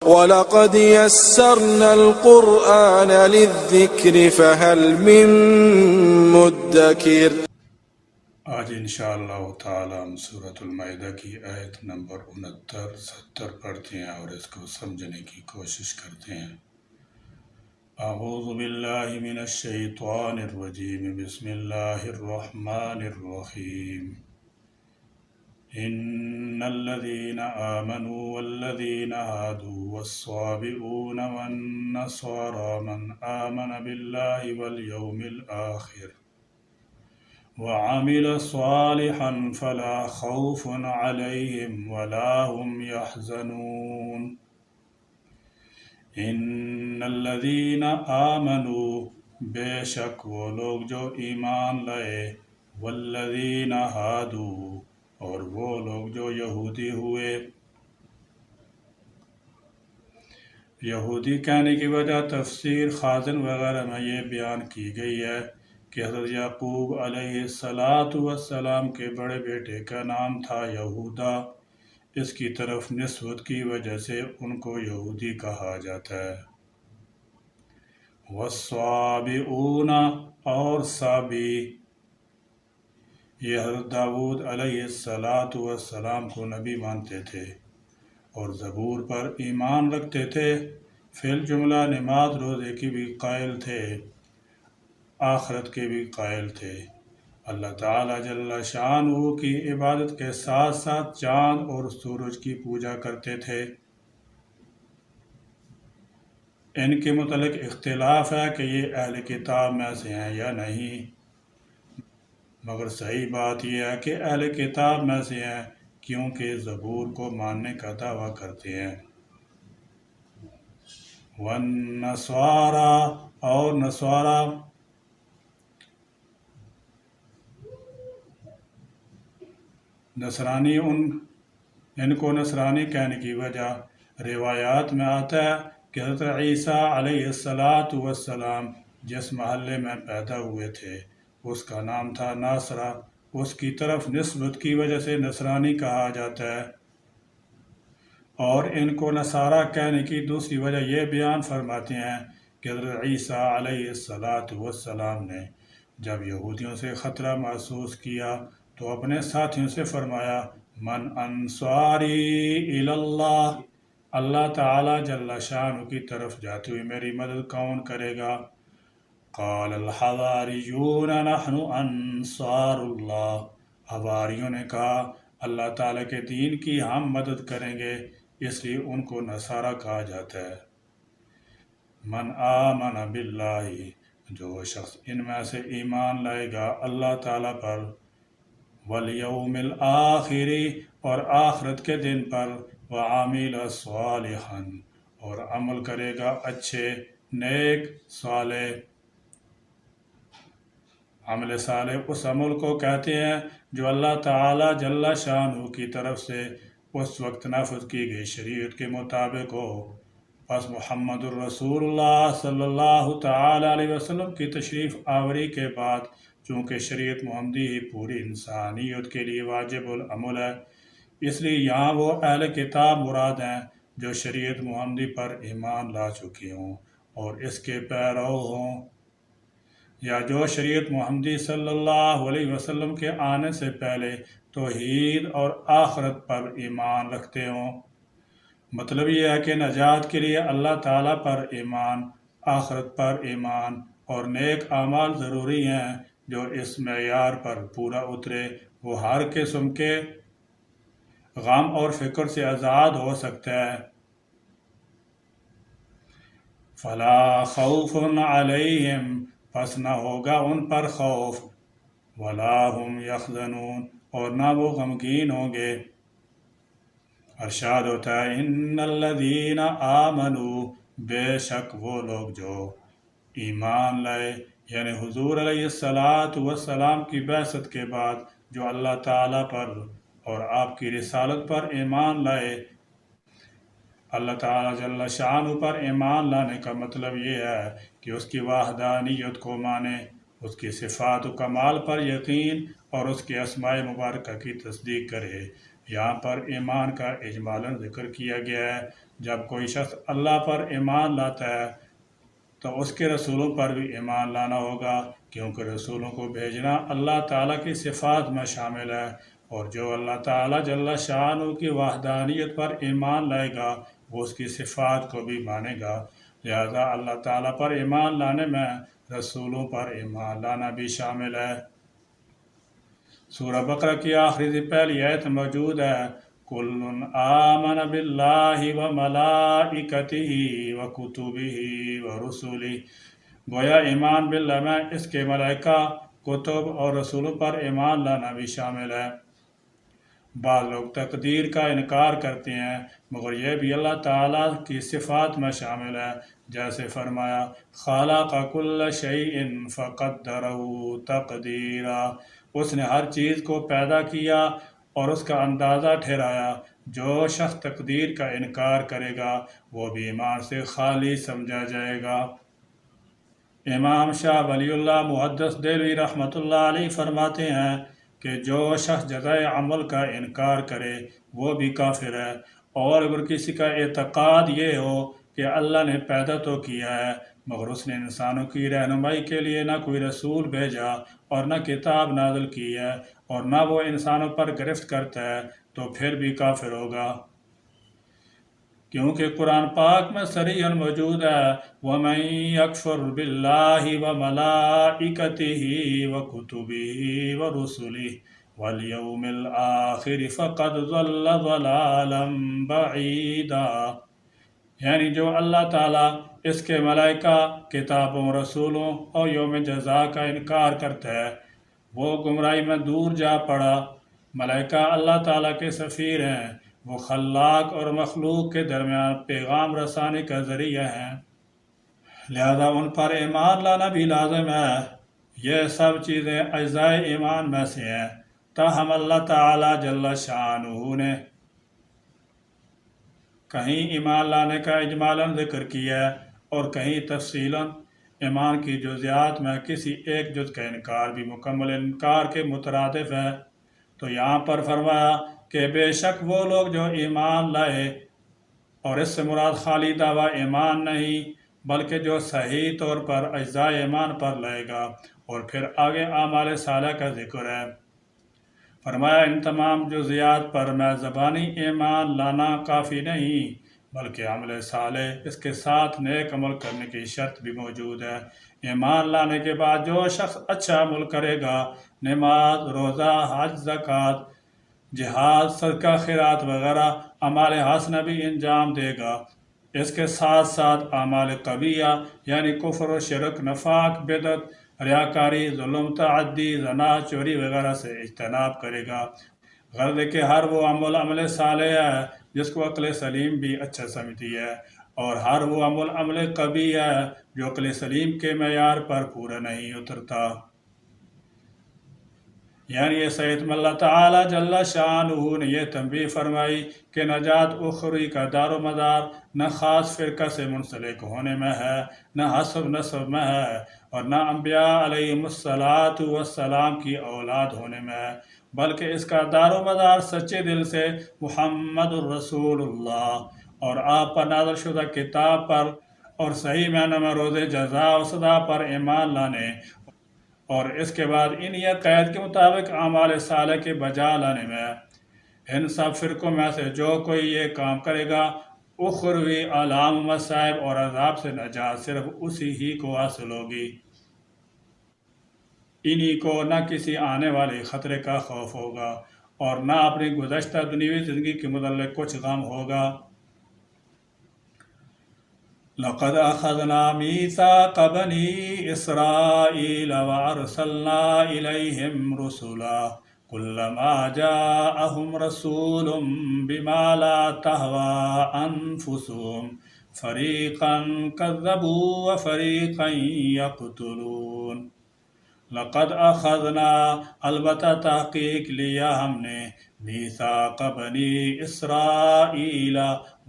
وَلَقَدْ يَسَّرْنَا الْقُرْآنَ لِلذِّكْرِ فَهَلْ مِن مُّدَّكِرٍ۔ آج انشاءاللہ تعالی ہم سورۃ المائدہ کی آیت نمبر 69-70 پڑھتے ہیں اور اس کو سمجھنے کی کوشش کرتے ہیں۔ اعوذ باللہ من الشیطان الرجیم، بسم اللہ الرحمن الرحیم۔ ان الذین آمنوا والذین هادوا والصابئون والنصارى من آمن باللہ والیوم الآخر وعمل صالحا فلا خوف علیہم ولا هم يحزنون۔ ان الذین آمنوا، بے شک وہ لوگ جو ایمان لائے، والذین ہادوا، اور وہ لوگ جو یہودی ہوئے۔ یہودی کہنے کی وجہ تفسیر خازن وغیرہ میں یہ بیان کی گئی ہے کہ حضرت یعقوب علیہ السلام کے بڑے بیٹے کا نام تھا یہودا، اس کی طرف نسبت کی وجہ سے ان کو یہودی کہا جاتا ہے۔ والصابئون، اور صابی، یہ حضرت داؤد علیہ السلام کو نبی مانتے تھے اور زبور پر ایمان رکھتے تھے، فی الجملہ نماز روزے کی بھی قائل تھے، آخرت کے بھی قائل تھے، اللہ تعالی جل شانہ کی عبادت کے ساتھ ساتھ چاند اور سورج کی پوجا کرتے تھے۔ ان کے متعلق اختلاف ہے کہ یہ اہل کتاب میں سے ہیں یا نہیں، مگر صحیح بات یہ ہے کہ اہل کتاب میں سے ہیں، کیونکہ زبور کو ماننے کا دعویٰ کرتے ہیں۔ والنصارى، اور نصارہ، نصرانی، ان کو نصرانی کہنے کی وجہ روایات میں آتا ہے کہ حضرت عیسیٰ علیہ السلام جس محلے میں پیدا ہوئے تھے اس کا نام تھا ناصرہ، اس کی طرف نسبت کی وجہ سے نصرانی کہا جاتا ہے۔ اور ان کو نصارہ کہنے کی دوسری وجہ یہ بیان فرماتے ہیں کہ حضرت عیسیٰ علیہ السلام نے جب یہودیوں سے خطرہ محسوس کیا تو اپنے ساتھیوں سے فرمایا، من انصاری الی اللہ، اللہ تعالی جل شانہ کی طرف جاتے ہوئے میری مدد کون کرے گا؟ قال الحواریون نحن انصار اللہ، حواریوں نے کہا اللہ تعالیٰ کے دین کی ہم مدد کریں گے، اس لیے ان کو نصارہ کہا جاتا ہے۔ من آمن باللہ، جو شخص ان میں سے ایمان لائے گا اللہ تعالیٰ پر، والیوم الآخر، اور آخرت کے دن پر، وعمل صالحا، اور عمل کرے گا اچھے، نیک، صالح۔ عمل صالح اس عمل کو کہتے ہیں جو اللہ تعالی جل شانہ کی طرف سے اس وقت نافذ کی گئی شریعت کے مطابق ہو۔ پس محمد الرسول اللہ صلی اللہ تعالی علیہ وسلم کی تشریف آوری کے بعد چونکہ شریعت محمدی ہی پوری انسانیت کے لیے واجب العمل ہے، اس لیے یہاں وہ اہل کتاب مراد ہیں جو شریعت محمدی پر ایمان لا چکے ہوں اور اس کے پیرو ہوں، یا جو شریعت محمدی صلی اللہ علیہ وسلم کے آنے سے پہلے توحید اور آخرت پر ایمان رکھتے ہوں۔ مطلب یہ ہے کہ نجات کے لیے اللہ تعالیٰ پر ایمان، آخرت پر ایمان اور نیک اعمال ضروری ہیں۔ جو اس معیار پر پورا اترے وہ ہر قسم کے غم اور فکر سے آزاد ہو سکتا ہے۔ فلا خوف علیہم، پس نہ ہوگا ان پر خوف، ولا هم یحزنون، اور نہ وہ غمگین ہوں گے۔ ارشاد ہوتا ہے ان الذین آمنوا، بے شک وہ لوگ جو ایمان لائے، یعنی حضور علیہ السلام کی بعثت کے بعد جو اللہ تعالیٰ پر اور آپ کی رسالت پر ایمان لائے۔ اللہ تعالیٰ جل شانہ پر ایمان لانے کا مطلب یہ ہے کہ اس کی وحدانیت کو مانے، اس کی صفات و کمال پر یقین اور اس کے اسماء مبارکہ کی تصدیق کرے۔ یہاں پر ایمان کا اجمالاً ذکر کیا گیا ہے، جب کوئی شخص اللہ پر ایمان لاتا ہے تو اس کے رسولوں پر بھی ایمان لانا ہوگا، کیونکہ رسولوں کو بھیجنا اللہ تعالیٰ کی صفات میں شامل ہے، اور جو اللہ تعالیٰ جل شانہ کی وحدانیت پر ایمان لائے گا وہ اس کی صفات کو بھی مانے گا۔ لہذا اللہ تعالیٰ پر ایمان لانے میں رسولوں پر ایمان لانا بھی شامل ہے۔ سورہ بقرہ کی آخری سے پہلی آیت موجود ہے، کُلٌ آمن باللہ وملائکتہ وکتبہ ورسلہ، گویا ایمان باللہ میں اس کے ملائکہ، کتب اور رسولوں پر ایمان لانا بھی شامل ہے۔ بعض لوگ تقدیر کا انکار کرتے ہیں، مگر یہ بھی اللہ تعالیٰ کی صفات میں شامل ہے، جیسے فرمایا خَلَقَ كُلَّ شَيْءٍ فَقَدَّرَهُ تَقْدِيرًا، اس نے ہر چیز کو پیدا کیا اور اس کا اندازہ ٹھہرایا۔ جو شخص تقدیر کا انکار کرے گا وہ بھی ایمان سے خالی سمجھا جائے گا۔ امام شاہ ولی اللہ محدث دہلوی رحمۃ اللہ علیہ فرماتے ہیں کہ جو شخص جزائے عمل کا انکار کرے وہ بھی کافر ہے، اور اگر کسی کا اعتقاد یہ ہو کہ اللہ نے پیدا تو کیا ہے مگر اس نے انسانوں کی رہنمائی کے لیے نہ کوئی رسول بھیجا اور نہ کتاب نازل کی ہے اور نہ وہ انسانوں پر گرفت کرتا ہے تو پھر بھی کافر ہوگا، کیونکہ قرآن پاک میں صریحاً موجود ہے وَمَن يَكْفُرْ بِاللَّهِ وَمَلَائِكَتِهِ وَكُتُبِهِ وَرُسُلِهِ وَالْيَوْمِ الْآخِرِ فَقَدْ ضَلَّ ضَلَالًا بَعِيدًا، یعنی جو اللہ تعالیٰ، اس کے ملائکہ، کتابوں، رسولوں اور یوم جزا کا انکار کرتا ہے وہ گمراہی میں دور جا پڑا۔ ملائکہ اللہ تعالیٰ کے سفیر ہیں، وہ خلاق اور مخلوق کے درمیان پیغام رسانے کا ذریعہ ہیں، لہذا ان پر ایمان لانا بھی لازم ہے۔ یہ سب چیزیں اجزاء ایمان میں سے ہیں، تاہم اللہ تعالیٰ جل شانہ نے کہیں ایمان لانے کا اجمالاً ذکر کیا ہے اور کہیں تفصیلاً۔ ایمان کی جزیات میں کسی ایک جز کا انکار بھی مکمل انکار کے مترادف ہے، تو یہاں پر فرمایا کہ بے شک وہ لوگ جو ایمان لائے، اور اس سے مراد خالی دعویٰ ایمان نہیں بلکہ جو صحیح طور پر اجزاء ایمان پر لائے گا، اور پھر آگے اعمال صالحہ کا ذکر ہے۔ فرمایا ان تمام جزیات پر میں زبانی ایمان لانا کافی نہیں بلکہ عمل صالح، اس کے ساتھ نیک عمل کرنے کی شرط بھی موجود ہے۔ ایمان لانے کے بعد جو شخص اچھا عمل کرے گا، نماز، روزہ، حج، زکوٰۃ، جہاد، صدقہ خیرات وغیرہ اعمال حسنہ بھی انجام دے گا، اس کے ساتھ ساتھ اعمال قبیحہ یعنی کفر و شرک، نفاق، بدعت، ریاکاری، ظلم، تعدی، زنا، چوری وغیرہ سے اجتناب کرے گا، غرض کہ ہر وہ عمل صالح ہے جس کو عقل سلیم بھی اچھا سمجھتی ہے، اور ہر وہ عمل قبیح ہے جو عقل سلیم کے معیار پر پورا نہیں اترتا۔ یعنی اس آیت میں اللہ تعالیٰ جل شانہ نے یہ تنبیہ فرمائی کہ نجات اخروی کا دار و مدار نہ خاص فرقہ سے منسلک ہونے میں ہے، نہ حسب نسب میں ہے، اور نہ انبیاء علیہم السلام کی اولاد ہونے میں ہے، بلکہ اس کا دار و مدار سچے دل سے محمد الرسول اللہ اور آپ پر نازل شدہ کتاب پر اور صحیح معنی میں روز جزا و سزا پر ایمان لانے، اور اس کے بعد انہی عقائد کے مطابق اعمال صالح کے بجا لانے میں۔ ان سب فرقوں میں سے جو کوئی یہ کام کرے گا، اخروی آلام، مصائب اور عذاب سے نجات صرف اسی ہی کو حاصل ہوگی، انہی کو نہ کسی آنے والے خطرے کا خوف ہوگا اور نہ اپنی گزشتہ دنیوی زندگی کے متعلق کچھ غم ہوگا۔ لقد اخذنا میثاق بنی اسرائیل وارسلنا الیہم رسلا کلما جاءہم رسول بما لا تہوی انفسہم فریقا کذبوا وفریقا یقتلون۔ لقد اخذنا، البتہ تحقیق لیا ہم نے، میثاق بنی اسرائیل،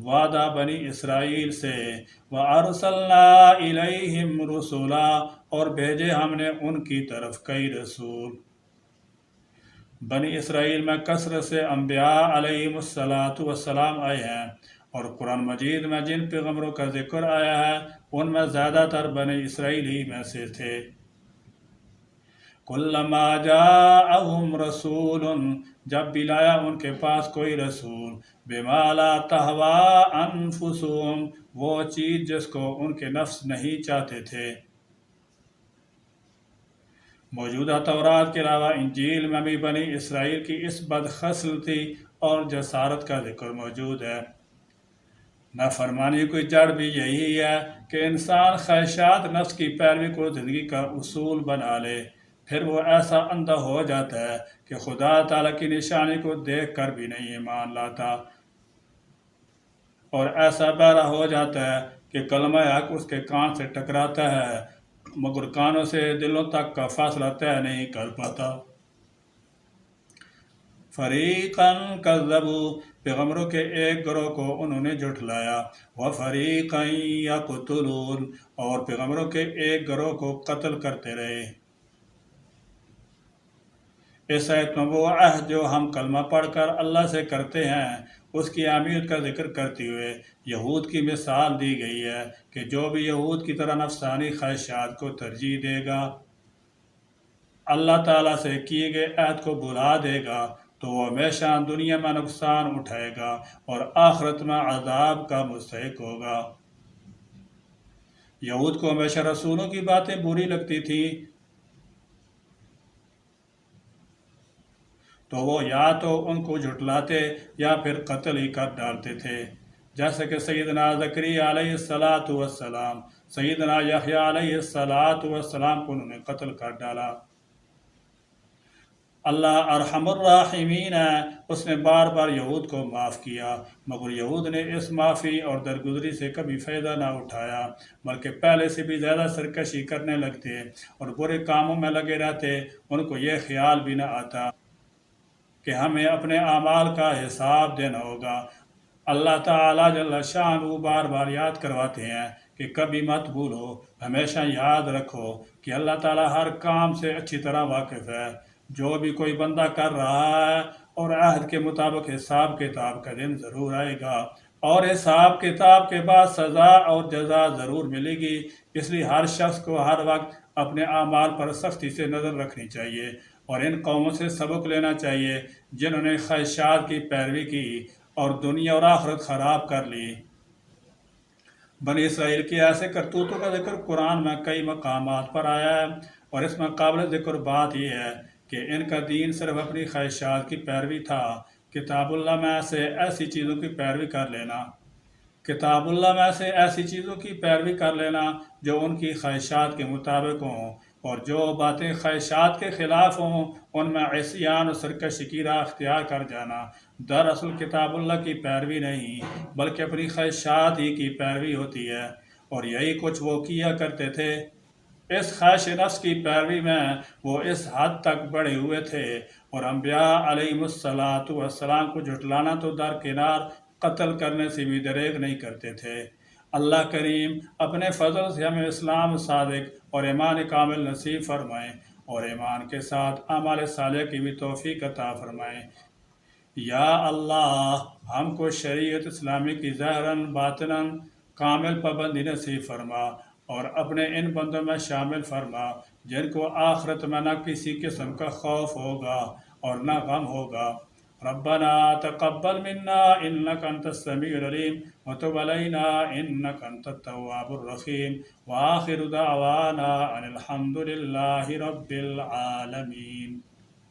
وعدہ بنی اسرائیل سے، وارسلنا الیہم رسلا، اور بھیجے ہم نے ان کی طرف کئی رسول۔ بنی اسرائیل میں کثرت سے انبیاء علیہم السلام آئے ہیں، اور قرآن مجید میں جن پیغمبروں کا ذکر آیا ہے ان میں زیادہ تر بنی اسرائیل ہی میں سے تھے۔ کلما جاءہم رسول، جب بھی لایا ان کے پاس کوئی رسول، بما لا تہوا انفسہم، وہ چیز جس کو ان کے نفس نہیں چاہتے تھے۔ موجودہ تورات کے علاوہ انجیل میں بھی بنی اسرائیل کی اس بدخصلتی اور جسارت کا ذکر موجود ہے۔ نافرمانی کی جڑ بھی یہی ہے کہ انسان خواہشات نفس کی پیروی کو زندگی کا اصول بنا لے، پھر وہ ایسا اندھا ہو جاتا ہے کہ خدا تعالیٰ کی نشانی کو دیکھ کر بھی نہیں ایمان لاتا، اور ایسا بہرا ہو جاتا ہے کہ کلمہ حق اس کے کان سے ٹکراتا ہے مگر کانوں سے دلوں تک کا فاصلہ طے نہیں کر پاتا۔ فریقاً کذبوا، پیغمبروں کے ایک گروہ کو انہوں نے جھٹلایا، وفریقاً یقتلون، اور پیغمبروں کے ایک گروہ کو قتل کرتے رہے۔ اس آیت میں وہ عہد جو ہم کلمہ پڑھ کر اللہ سے کرتے ہیں اس کی اہمیت کا ذکر کرتے ہوئے یہود کی مثال دی گئی ہے کہ جو بھی یہود کی طرح نفسانی خواہشات کو ترجیح دے گا، اللہ تعالیٰ سے کیے گئے عہد کو بھلا دے گا تو وہ ہمیشہ دنیا میں نقصان اٹھائے گا اور آخرت میں عذاب کا مستحق ہوگا۔ یہود کو ہمیشہ رسولوں کی باتیں بری لگتی تھیں تو وہ یا تو ان کو جھٹلاتے یا پھر قتل ہی کر ڈالتے تھے، جیسے کہ سیدنا زکریا علیہ السلام، سیدنا یحییٰ علیہ السلام کو انہوں نے قتل کر ڈالا۔ اللہ ارحم الراحمین ہے، اس نے بار بار یہود کو معاف کیا، مگر یہود نے اس معافی اور درگزری سے کبھی فائدہ نہ اٹھایا، بلکہ پہلے سے بھی زیادہ سرکشی کرنے لگتے اور برے کاموں میں لگے رہتے۔ ان کو یہ خیال بھی نہ آتا کہ ہمیں اپنے اعمال کا حساب دینا ہوگا۔ اللہ تعالیٰ جل شانہ بار بار یاد کرواتے ہیں کہ کبھی مت بھولو، ہمیشہ یاد رکھو کہ اللہ تعالیٰ ہر کام سے اچھی طرح واقف ہے۔ جو بھی کوئی بندہ کر رہا ہے اور عہد کے مطابق حساب کتاب کا دن ضرور آئے گا، اور حساب کتاب کے بعد سزا اور جزا ضرور ملے گی۔ اس لیے ہر شخص کو ہر وقت اپنے اعمال پر سختی سے نظر رکھنی چاہیے اور ان قوموں سے سبق لینا چاہیے جنہوں نے خواہشات کی پیروی کی اور دنیا اور آخرت خراب کر لی۔ بنی اسرائیل کی ایسے کرتوتوں کا ذکر قرآن میں کئی مقامات پر آیا ہے، اور اس میں قابل ذکر بات یہ ہے کہ ان کا دین صرف اپنی خواہشات کی پیروی تھا۔ کتاب اللہ میں سے ایسی چیزوں کی پیروی کر لینا جو ان کی خواہشات کے مطابق ہوں، اور جو باتیں خواہشات کے خلاف ہوں ان میں عصیان و سرکشی کی راہ اختیار کر جانا دراصل کتاب اللہ کی پیروی نہیں بلکہ اپنی خواہشات ہی کی پیروی ہوتی ہے، اور یہی کچھ وہ کیا کرتے تھے۔ اس خواہش نفس کی پیروی میں وہ اس حد تک بڑھے ہوئے تھے، اور انبیاء علیہم السلام کو جھٹلانا تو درکنار، قتل کرنے سے بھی دریغ نہیں کرتے تھے۔ اللہ کریم اپنے فضل سے ہمیں اسلام صادق اور ایمان کامل نصیب فرمائیں، اور ایمان کے ساتھ اعمال صالح کی بھی توفیق عطا فرمائیں۔ یا اللہ ہم کو شریعت اسلامی کی ظاہراً باطناً کامل پابندی نصیب فرما، اور اپنے ان بندوں میں شامل فرما جن کو آخرت میں نہ کسی قسم کا خوف ہوگا اور نہ غم ہوگا۔ ربنا تقبل منا انك انت السميع العليم وتب علينا انك انت التواب الرحيم واخر دعوانا ان الحمد لله رب العالمين۔